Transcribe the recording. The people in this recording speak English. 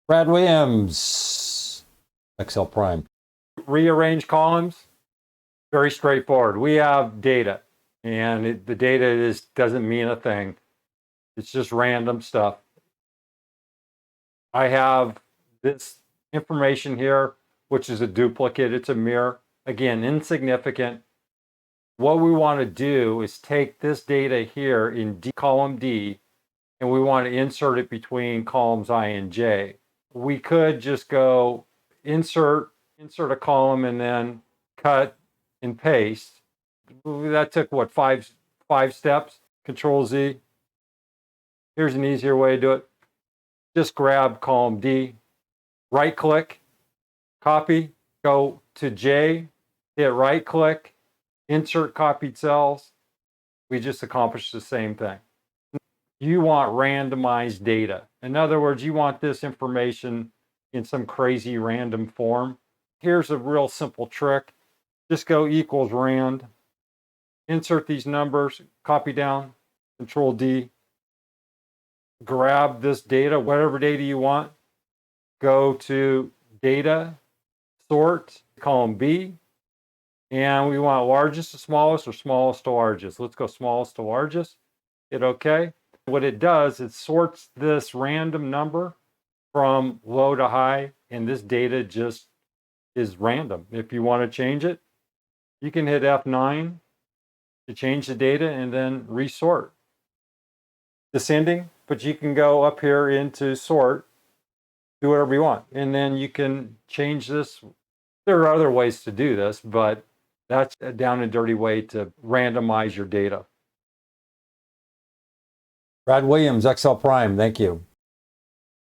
Brad Williams, Excel Prime. Rearrange columns, very straightforward. We have data, and the data doesn't mean a thing. It's just random stuff. I have this information here, which is a duplicate. It's a mirror. Again, insignificant. What we want to do is take this data here in column D, and we want to insert it between columns I and J. We could just go insert a column and then cut and paste. That took what, five steps? Control Z. Here's an easier way to do it. Just grab column D, right click, copy, go to J, hit right click, insert copied cells. We just accomplished the same thing. You want randomized data. In other words, you want this information in some crazy random form. Here's a real simple trick. Just go equals rand, insert these numbers, copy down, Control D, grab this data, whatever data you want, go to data, sort, column B, and we want largest to smallest or smallest to largest. Let's go smallest to largest, hit OK. What it does, it sorts this random number from low to high, and this data just is random. If you want to change it, you can hit F9 to change the data and then resort. Descending, but you can go up here into sort, do whatever you want, and then you can change this. There are other ways to do this, but that's a down and dirty way to randomize your data. Brad Williams, Excel Prime, thank you.